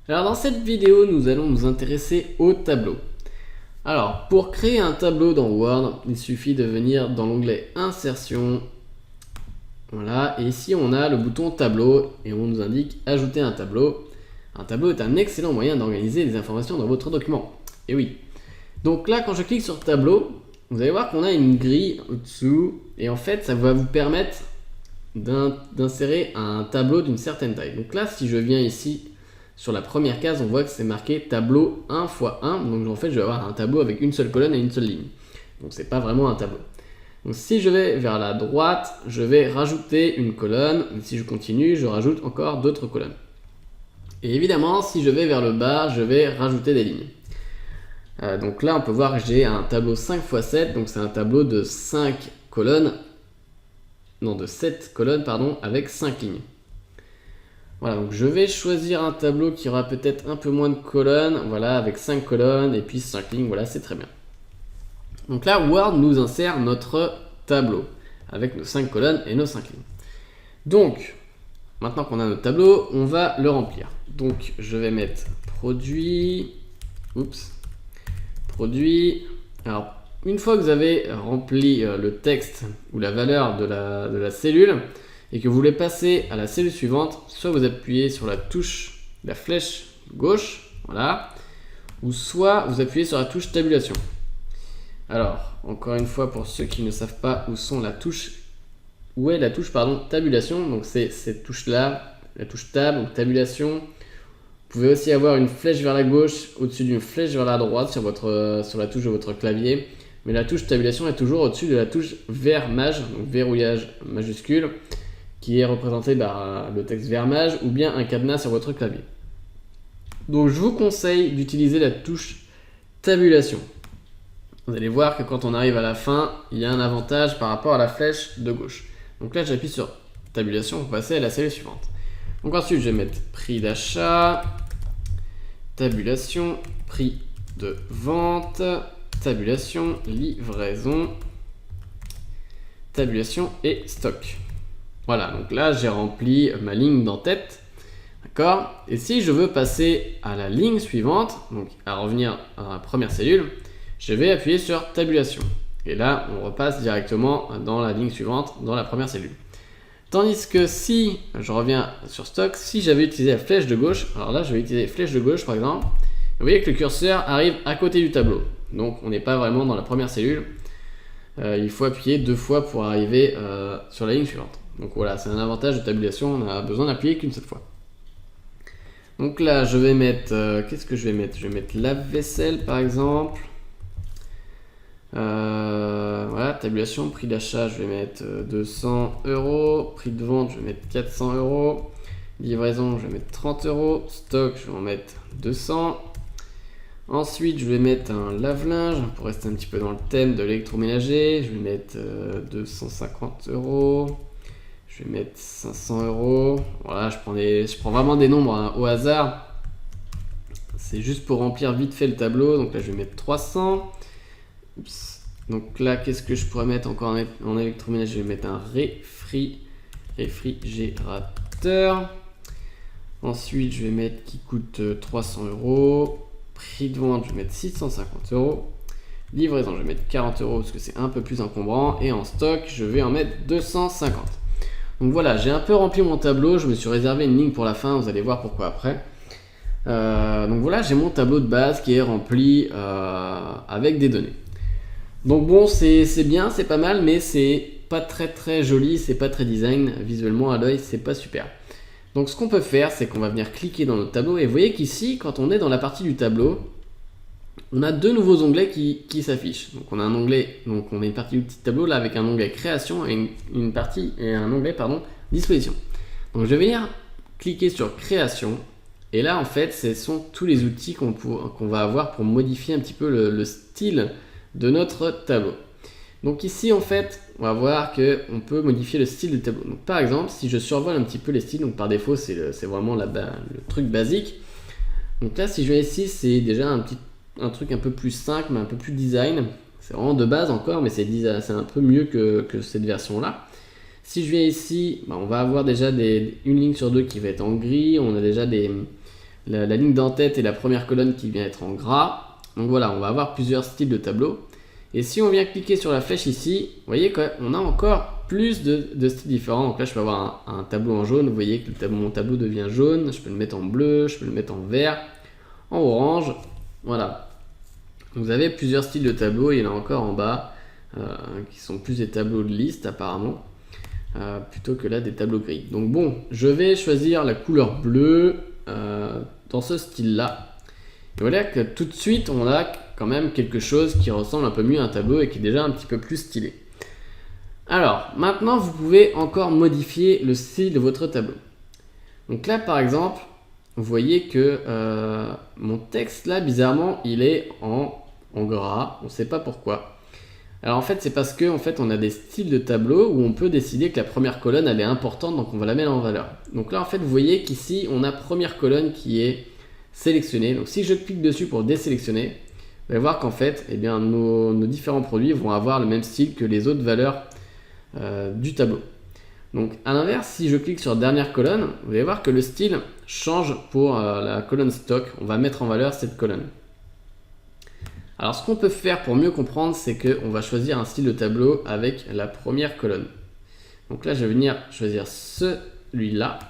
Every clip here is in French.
Alors dans cette vidéo, nous allons nous intéresser au tableau. Alors pour créer un tableau dans Word, il suffit de venir dans l'onglet Insertion. Voilà, et ici on a le bouton Tableau et on nous indique Ajouter un tableau. Un tableau est un excellent moyen d'organiser les informations dans votre document. Et oui. Donc là, quand je clique sur Tableau, vous allez voir qu'on a une grille au-dessous et en fait ça va vous permettre d'insérer un tableau d'une certaine taille. Donc là, si je viens ici sur la première case, on voit que c'est marqué tableau 1 x 1. Donc en fait, je vais avoir un tableau avec une seule colonne et une seule ligne. Donc c'est pas vraiment un tableau. Donc si je vais vers la droite, je vais rajouter une colonne. Et si je continue, je rajoute encore d'autres colonnes. Et évidemment, si je vais vers le bas, je vais rajouter des lignes. Donc là, on peut voir que j'ai un tableau 5 x 7. Donc c'est un tableau de 5 colonnes. Non, de 7 colonnes, pardon, avec 5 lignes. Voilà, donc je vais choisir un tableau qui aura peut-être un peu moins de colonnes, voilà, avec 5 colonnes et puis 5 lignes, voilà, c'est très bien. Donc là, Word nous insère notre tableau, avec nos 5 colonnes et nos 5 lignes. Donc, maintenant qu'on a notre tableau, on va le remplir. Donc, je vais mettre produit, produit, alors, une fois que vous avez rempli le texte ou la valeur de la cellule, et que vous voulez passer à la cellule suivante, soit vous appuyez sur la touche, la flèche gauche, voilà, ou soit vous appuyez sur la touche tabulation. Alors, encore une fois, pour ceux qui ne savent pas où est la touche tabulation, donc c'est cette touche-là, la touche tab, donc tabulation. Vous pouvez aussi avoir une flèche vers la gauche, au-dessus d'une flèche vers la droite sur la touche de votre clavier. Mais la touche tabulation est toujours au-dessus de la touche vermage, donc verrouillage majuscule, qui est représenté par le texte vermage ou bien un cadenas sur votre clavier. Donc je vous conseille d'utiliser la touche tabulation. Vous allez voir que quand on arrive à la fin, il y a un avantage par rapport à la flèche de gauche. Donc là j'appuie sur tabulation pour passer à la cellule suivante. Donc ensuite je vais mettre prix d'achat, tabulation, prix de vente, tabulation, livraison, tabulation et stock. Voilà, donc là j'ai rempli ma ligne d'en-tête, d'accord. Et si je veux passer à la ligne suivante, donc à revenir à la première cellule, je vais appuyer sur tabulation. Et là, on repasse directement dans la ligne suivante, dans la première cellule. Tandis que si je reviens sur stock, si j'avais utilisé la flèche de gauche, alors là je vais utiliser la flèche de gauche par exemple, vous voyez que le curseur arrive à côté du tableau. Donc on n'est pas vraiment dans la première cellule. Il faut appuyer 2 fois pour arriver sur la ligne suivante. Donc voilà, c'est un avantage de tabulation, on a besoin d'appuyer qu'une seule fois. Donc là, je vais mettre, qu'est-ce que je vais mettre? Je vais mettre lave-vaisselle par exemple. Voilà, tabulation, prix d'achat, je vais mettre 200 €. Prix de vente, je vais mettre 400 €. Livraison, je vais mettre 30 €. Stock, je vais en mettre 200. Ensuite, je vais mettre un lave-linge pour rester un petit peu dans le thème de l'électroménager. Je vais mettre 250 €. Je vais mettre 500 €. Voilà, je prends vraiment des nombres au hasard. C'est juste pour remplir vite fait le tableau. Donc là, je vais mettre 300. Donc là, qu'est-ce que je pourrais mettre encore en électroménager? Je vais mettre un réfrigérateur. Ensuite, je vais mettre qui coûte 300 €. Prix de vente, je vais mettre 650 €. Livraison, je vais mettre 40 € parce que c'est un peu plus encombrant. Et en stock, je vais en mettre 250. Donc voilà, j'ai un peu rempli mon tableau. Je me suis réservé une ligne pour la fin. Vous allez voir pourquoi après. Donc voilà, j'ai mon tableau de base qui est rempli avec des données. Donc bon, c'est bien, c'est pas mal, mais c'est pas très joli, c'est pas très design. Visuellement à l'œil, c'est pas super. Donc ce qu'on peut faire, c'est qu'on va venir cliquer dans notre tableau. Et vous voyez qu'ici, quand on est dans la partie du tableau, on a deux nouveaux onglets qui s'affichent. Donc on a un onglet, donc on a une partie du petit tableau là avec un onglet création et un onglet disposition. Donc je vais venir cliquer sur création. Et là en fait, ce sont tous les outils qu'on va avoir pour modifier un petit peu le style de notre tableau. Donc ici en fait, on va voir qu'on peut modifier le style du tableau. Donc par exemple, si je survole un petit peu les styles, donc par défaut c'est vraiment le truc basique. Donc là si je vais ici, c'est déjà un truc un peu plus simple, mais un peu plus design. C'est vraiment de base encore, mais c'est un peu mieux que cette version là. Si je viens ici, on va avoir déjà une ligne sur deux qui va être en gris. On a déjà la ligne d'en-tête et la première colonne qui vient être en gras. Donc voilà, on va avoir plusieurs styles de tableau. Et si on vient cliquer sur la flèche ici, vous voyez qu'on a encore plus de styles différents. Donc là, je peux avoir un tableau en jaune. Vous voyez que mon tableau devient jaune. Je peux le mettre en bleu, je peux le mettre en vert, en orange. Voilà. Vous avez plusieurs styles de tableaux. Il y en a encore en bas qui sont plus des tableaux de liste apparemment, plutôt que là des tableaux gris. Donc bon, je vais choisir la couleur bleue dans ce style-là. Et voilà que tout de suite, on a quand même quelque chose qui ressemble un peu mieux à un tableau et qui est déjà un petit peu plus stylé. Alors, maintenant, vous pouvez encore modifier le style de votre tableau. Donc là, par exemple, vous voyez que mon texte, là, bizarrement, il est en gras. On ne sait pas pourquoi. Alors, en fait, c'est parce que on a des styles de tableau où on peut décider que la première colonne, elle est importante, donc on va la mettre en valeur. Donc là, en fait, vous voyez qu'ici, on a première colonne qui est sélectionnée. Donc, si je clique dessus pour désélectionner, vous allez voir qu'en fait, eh bien, nos différents produits vont avoir le même style que les autres valeurs du tableau. Donc à l'inverse, si je clique sur dernière colonne, vous allez voir que le style change pour la colonne stock. On va mettre en valeur cette colonne. Alors ce qu'on peut faire pour mieux comprendre, c'est qu'on va choisir un style de tableau avec la première colonne. Donc là, je vais venir choisir celui-là.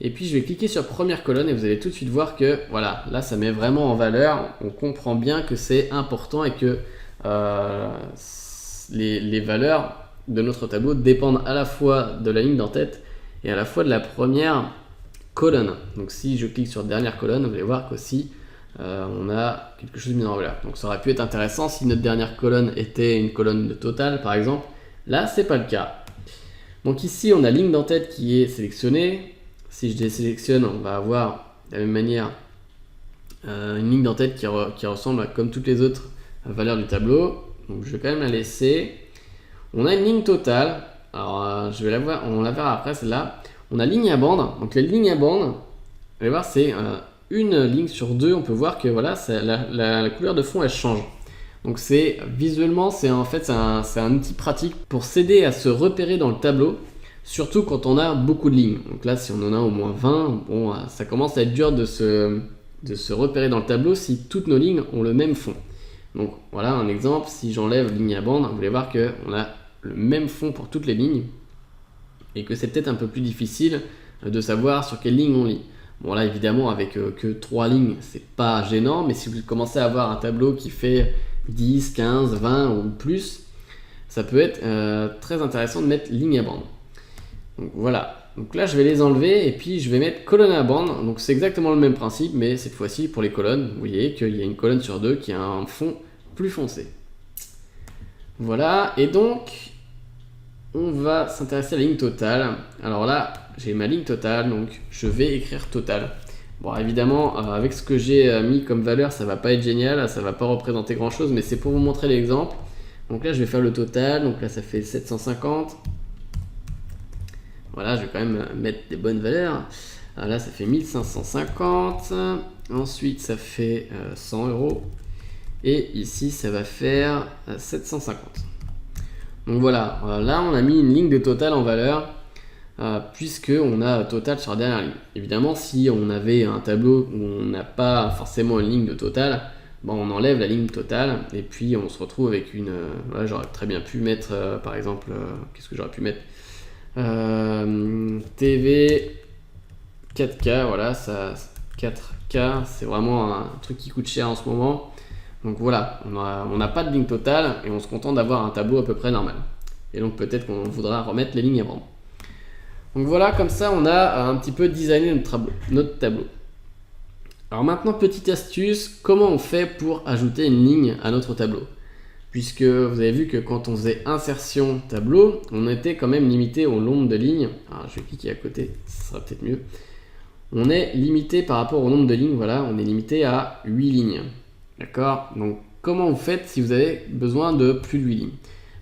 Et puis je vais cliquer sur première colonne et vous allez tout de suite voir que voilà, là ça met vraiment en valeur. On comprend bien que c'est important et que les valeurs de notre tableau dépendent à la fois de la ligne d'en-tête et à la fois de la première colonne. Donc si je clique sur dernière colonne, vous allez voir qu'aussi on a quelque chose mis en valeur. Donc ça aurait pu être intéressant si notre dernière colonne était une colonne de total par exemple. Là c'est pas le cas. Donc ici on a ligne d'en-tête qui est sélectionnée. Si je désélectionne, on va avoir de la même manière une ligne d'en-tête qui ressemble à comme toutes les autres valeurs du tableau. Donc je vais quand même la laisser. On a une ligne totale. Alors je vais la voir, on la verra après celle-là. On a ligne à bande. Donc les lignes à bande, vous allez voir, c'est une ligne sur deux. On peut voir que voilà, la couleur de fond elle change. Donc c'est visuellement, c'est un outil pratique pour s'aider à se repérer dans le tableau. Surtout quand on a beaucoup de lignes. Donc là, si on en a au moins 20, bon, ça commence à être dur de se repérer dans le tableau si toutes nos lignes ont le même fond. Donc voilà un exemple. Si j'enlève ligne à bande, vous allez voir qu'on a le même fond pour toutes les lignes et que c'est peut-être un peu plus difficile de savoir sur quelle ligne on lit. Bon là, évidemment, avec que 3 lignes, c'est pas gênant, mais si vous commencez à avoir un tableau qui fait 10, 15, 20 ou plus, ça peut être très intéressant de mettre ligne à bande. Donc voilà, donc là je vais les enlever et puis je vais mettre colonne à bande. Donc c'est exactement le même principe, mais cette fois-ci pour les colonnes, vous voyez qu'il y a une colonne sur deux qui a un fond plus foncé. Voilà, et donc on va s'intéresser à la ligne totale. Alors là, j'ai ma ligne totale, donc je vais écrire total. Bon, évidemment, avec ce que j'ai mis comme valeur, ça va pas être génial, ça va pas représenter grand chose, mais c'est pour vous montrer l'exemple. Donc là je vais faire le total, donc là ça fait 750. Voilà, je vais quand même mettre des bonnes valeurs. Alors là, ça fait 1550. Ensuite, ça fait 100 €. Et ici, ça va faire 750. Donc voilà, là, on a mis une ligne de total en valeur, puisqu'on a total sur la dernière ligne. Évidemment, si on avait un tableau où on n'a pas forcément une ligne de total, bon, on enlève la ligne totale et puis on se retrouve avec une... voilà, j'aurais très bien pu mettre, par exemple, qu'est-ce que j'aurais pu mettre TV 4K, voilà, ça 4K, c'est vraiment un truc qui coûte cher en ce moment. Donc voilà, on n'a pas de ligne totale et on se contente d'avoir un tableau à peu près normal. Et donc peut-être qu'on voudra remettre les lignes à bande. Donc voilà, comme ça on a un petit peu designé notre tableau. Alors maintenant, petite astuce, comment on fait pour ajouter une ligne à notre tableau ? Puisque vous avez vu que quand on faisait insertion tableau, on était quand même limité au nombre de lignes. Alors je vais cliquer à côté, ça sera peut-être mieux. On est limité par rapport au nombre de lignes, voilà, on est limité à 8 lignes. D'accord ? Donc comment vous faites si vous avez besoin de plus de 8 lignes ?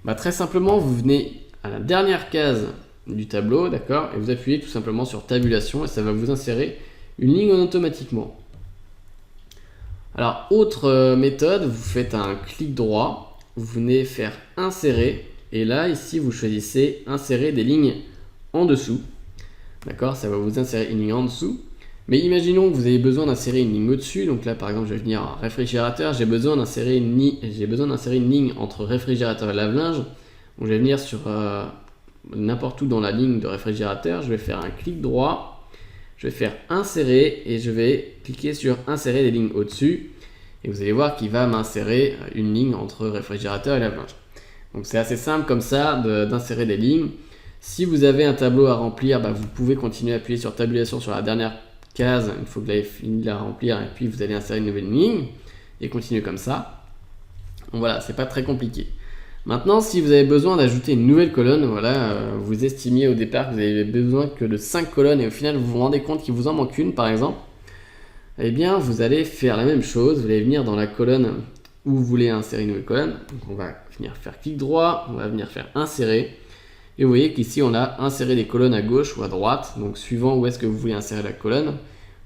Bah, très simplement, vous venez à la dernière case du tableau, d'accord ? Et vous appuyez tout simplement sur tabulation et ça va vous insérer une ligne automatiquement. Alors, autre méthode, vous faites un clic droit. Vous venez faire insérer et là ici vous choisissez insérer des lignes en dessous, d'accord, ça va vous insérer une ligne en dessous. Mais imaginons que vous avez besoin d'insérer une ligne au-dessus. Donc là, par exemple, je vais venir en réfrigérateur. J'ai besoin d'insérer une ligne entre réfrigérateur et lave-linge. Donc je vais venir sur n'importe où dans la ligne de réfrigérateur. Je vais faire un clic droit. Je vais faire insérer et je vais cliquer sur insérer les lignes au-dessus. Et vous allez voir qu'il va m'insérer une ligne entre réfrigérateur et lave-linge. Donc c'est assez simple comme ça d'insérer des lignes. Si vous avez un tableau à remplir, vous pouvez continuer à appuyer sur tabulation sur la dernière case une fois que vous avez fini de la remplir et puis vous allez insérer une nouvelle ligne et continuer comme ça. Donc voilà, c'est pas très compliqué. Maintenant, si vous avez besoin d'ajouter une nouvelle colonne, vous estimiez au départ que vous avez besoin que de 5 colonnes et au final vous vous rendez compte qu'il vous en manque une par exemple, eh bien vous allez faire la même chose. Vous allez venir dans la colonne où vous voulez insérer une nouvelle colonne. Donc on va venir faire clic droit, on va venir faire insérer. Et vous voyez qu'ici on a inséré des colonnes à gauche ou à droite. Donc suivant où est-ce que vous voulez insérer la colonne,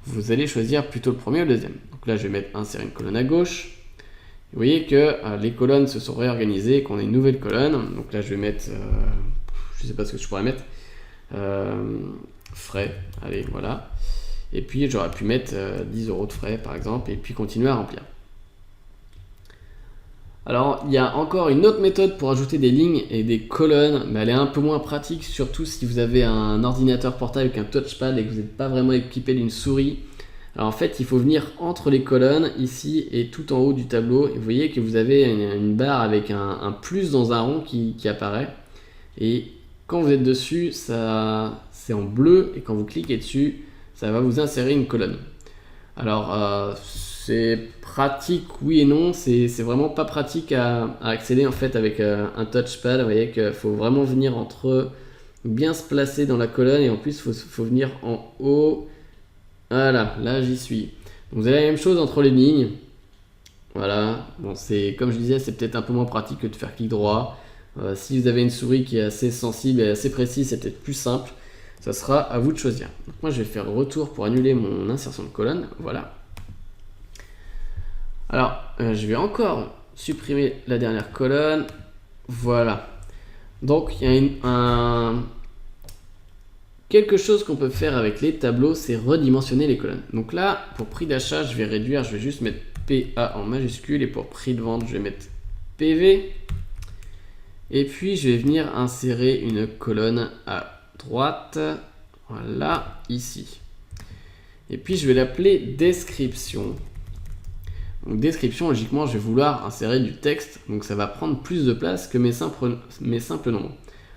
vous allez choisir plutôt le premier ou le deuxième. Donc là je vais mettre insérer une colonne à gauche. Vous voyez que les colonnes se sont réorganisées, qu'on a une nouvelle colonne. Donc là je vais mettre, je ne sais pas ce que je pourrais mettre, frais, allez voilà. Et puis j'aurais pu mettre 10 € de frais par exemple et puis continuer à remplir. Alors, il y a encore une autre méthode pour ajouter des lignes et des colonnes, mais elle est un peu moins pratique, surtout si vous avez un ordinateur portable avec un touchpad et que vous n'êtes pas vraiment équipé d'une souris. Alors en fait, il faut venir entre les colonnes, ici et tout en haut du tableau, et vous voyez que vous avez une barre avec un plus dans un rond qui apparaît. Et quand vous êtes dessus, c'est en bleu, et quand vous cliquez dessus, ça va vous insérer une colonne. Alors, c'est pratique, oui et non, c'est vraiment pas pratique à accéder en fait avec un touchpad. Vous voyez qu'il faut vraiment venir bien se placer dans la colonne et en plus il faut venir en haut. Voilà, là j'y suis. Donc, vous avez la même chose entre les lignes. Voilà, bon, comme je disais, c'est peut-être un peu moins pratique que de faire clic droit. Si vous avez une souris qui est assez sensible et assez précise, c'est peut-être plus simple. Ça sera à vous de choisir. Donc, moi je vais faire retour pour annuler mon insertion de colonne. Voilà. Alors, je vais encore supprimer la dernière colonne. Voilà. Donc, il y a quelque chose qu'on peut faire avec les tableaux, c'est redimensionner les colonnes. Donc là, pour prix d'achat, je vais réduire, je vais juste mettre PA en majuscule. Et pour prix de vente, je vais mettre PV. Et puis, je vais venir insérer une colonne à droite. Voilà, ici. Et puis, je vais l'appeler description. Donc description, logiquement, je vais vouloir insérer du texte, donc ça va prendre plus de place que mes simples nombres.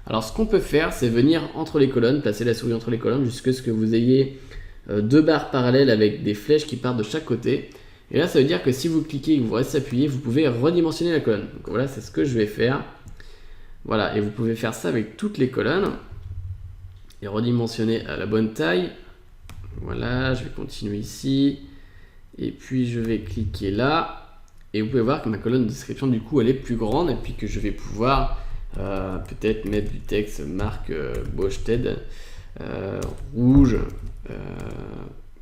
Alors ce qu'on peut faire, c'est venir entre les colonnes, placer la souris entre les colonnes jusqu'à ce que vous ayez deux barres parallèles avec des flèches qui partent de chaque côté. Et là, ça veut dire que si vous cliquez et que vous restez appuyé, vous pouvez redimensionner la colonne. Donc voilà, c'est ce que je vais faire. Voilà, et vous pouvez faire ça avec toutes les colonnes et redimensionner à la bonne taille. Voilà, je vais continuer ici. Et puis je vais cliquer là et vous pouvez voir que ma colonne de description du coup elle est plus grande et puis que je vais pouvoir peut-être mettre du texte marque Bosted rouge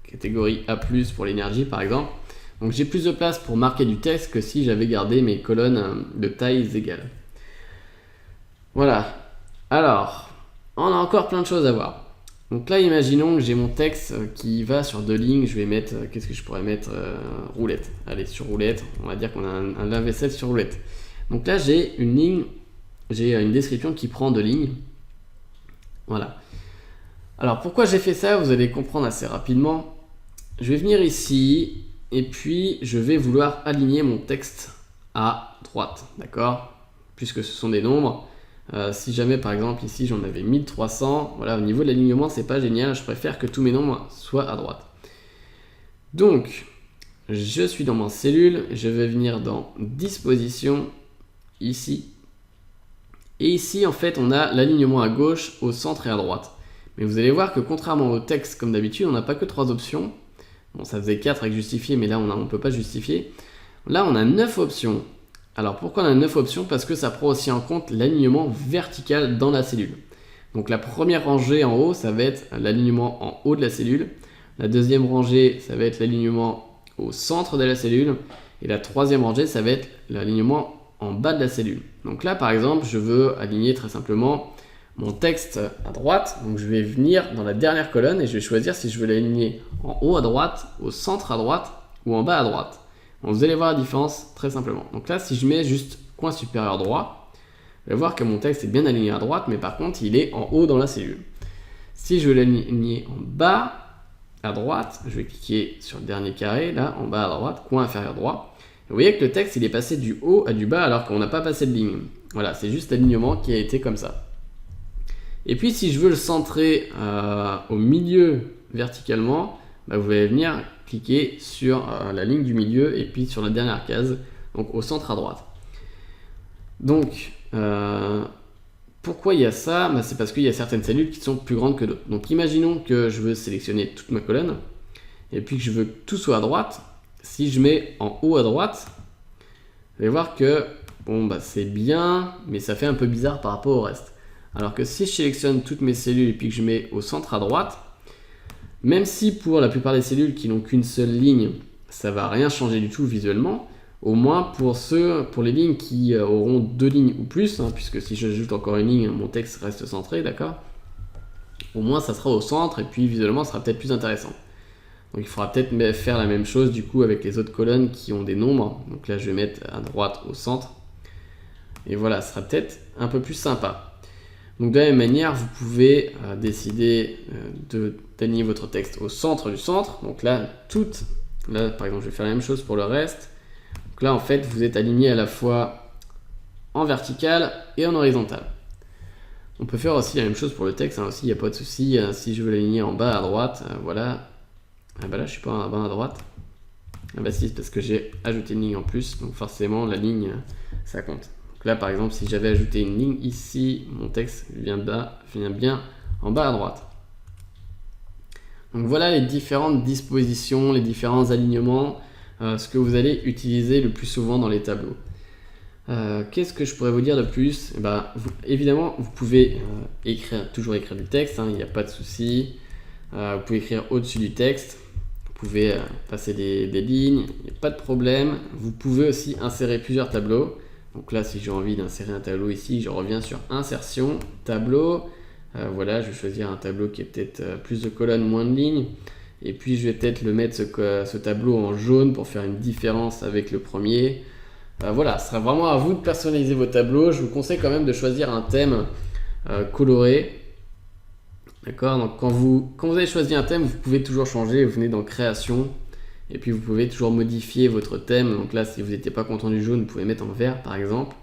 catégorie A+ pour l'énergie par exemple. Donc j'ai plus de place pour marquer du texte que si j'avais gardé mes colonnes de tailles égales. Voilà. Alors on a encore plein de choses à voir. Donc là, imaginons que j'ai mon texte qui va sur 2 lignes. Je vais mettre, qu'est-ce que je pourrais mettre roulette. Allez, sur roulette, on va dire qu'on a un lave-vaisselle sur roulette. Donc là, j'ai une ligne, j'ai une description qui prend 2 lignes. Voilà. Alors, pourquoi j'ai fait ça? Vous allez comprendre assez rapidement. Je vais venir ici, et puis je vais vouloir aligner mon texte à droite, d'accord? Puisque ce sont des nombres. Si jamais par exemple ici j'en avais 1300, voilà, au niveau de l'alignement c'est pas génial, je préfère que tous mes nombres soient à droite. Donc je suis dans ma cellule, je vais venir dans disposition ici. Et ici en fait on a l'alignement à gauche, au centre et à droite. Mais vous allez voir que contrairement au texte comme d'habitude, on n'a pas que 3 options. Bon, ça faisait 4 avec justifier, mais là on ne peut pas justifier. Là on a 9 options. Alors pourquoi on a 9 options? Parce que ça prend aussi en compte l'alignement vertical dans la cellule. Donc la première rangée en haut, ça va être l'alignement en haut de la cellule. La deuxième rangée, ça va être l'alignement au centre de la cellule. Et la troisième rangée, ça va être l'alignement en bas de la cellule. Donc là, par exemple, je veux aligner très simplement mon texte à droite. Donc je vais venir dans la dernière colonne et je vais choisir si je veux l'aligner en haut à droite, au centre à droite ou en bas à droite. Donc vous allez voir la différence très simplement. Donc là, si je mets juste coin supérieur droit, vous allez voir que mon texte est bien aligné à droite, mais par contre, il est en haut dans la cellule. Si je veux l'aligner en bas à droite, je vais cliquer sur le dernier carré, là, en bas à droite, coin inférieur droit. Vous voyez que le texte, il est passé du haut à du bas alors qu'on n'a pas passé de ligne. Voilà, c'est juste l'alignement qui a été comme ça. Et puis, si je veux le centrer au milieu verticalement, vous allez venir cliquer sur la ligne du milieu et puis sur la dernière case, donc au centre à droite. Donc, pourquoi il y a ça? C'est parce qu'il y a certaines cellules qui sont plus grandes que d'autres. Donc, imaginons que je veux sélectionner toute ma colonne et puis que je veux que tout soit à droite. Si je mets en haut à droite, vous allez voir que bon, c'est bien, mais ça fait un peu bizarre par rapport au reste. Alors que si je sélectionne toutes mes cellules et puis que je mets au centre à droite, même si pour la plupart des cellules qui n'ont qu'une seule ligne, ça va rien changer du tout visuellement, au moins pour les lignes qui auront 2 lignes ou plus, puisque si j'ajoute encore une ligne, mon texte reste centré, d'accord? Au moins ça sera au centre et puis visuellement ça sera peut-être plus intéressant. Donc il faudra peut-être faire la même chose du coup avec les autres colonnes qui ont des nombres. Donc là je vais mettre à droite au centre. Et voilà, ce sera peut-être un peu plus sympa. Donc de la même manière, vous pouvez décider d'aligner votre texte au centre du centre. Donc là, par exemple, je vais faire la même chose pour le reste. Donc là, en fait, vous êtes aligné à la fois en vertical et en horizontal. On peut faire aussi la même chose pour le texte, aussi, il n'y a pas de souci. Si je veux l'aligner en bas à droite, voilà. Là, je ne suis pas en bas à droite. Si, parce que j'ai ajouté une ligne en plus. Donc forcément, la ligne, ça compte. Donc là, par exemple, si j'avais ajouté une ligne ici, mon texte vient bien en bas à droite. Donc voilà les différentes dispositions, les différents alignements, ce que vous allez utiliser le plus souvent dans les tableaux. Qu'est-ce que je pourrais vous dire de plus? Évidemment, vous pouvez toujours écrire du texte, il n'y a pas de souci. Vous pouvez écrire au-dessus du texte. Vous pouvez passer des lignes, il n'y a pas de problème. Vous pouvez aussi insérer plusieurs tableaux. Donc là, si j'ai envie d'insérer un tableau ici, je reviens sur Insertion, Tableau. Voilà, je vais choisir un tableau qui est peut-être plus de colonnes, moins de lignes. Et puis, je vais peut-être le mettre ce tableau en jaune pour faire une différence avec le premier. Voilà, ce sera vraiment à vous de personnaliser vos tableaux. Je vous conseille quand même de choisir un thème coloré. D'accord, donc quand vous avez choisi un thème, vous pouvez toujours changer, vous venez dans Création, et puis vous pouvez toujours modifier votre thème. Donc là, si vous n'étiez pas content du jaune, vous pouvez mettre en vert par exemple,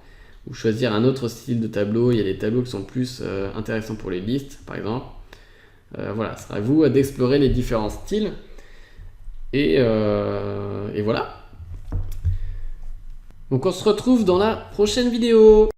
ou choisir un autre style de tableau. Il y a des tableaux qui sont plus intéressants pour les listes, par exemple. Voilà, ce sera à vous d'explorer les différents styles. Et voilà. Donc on se retrouve dans la prochaine vidéo.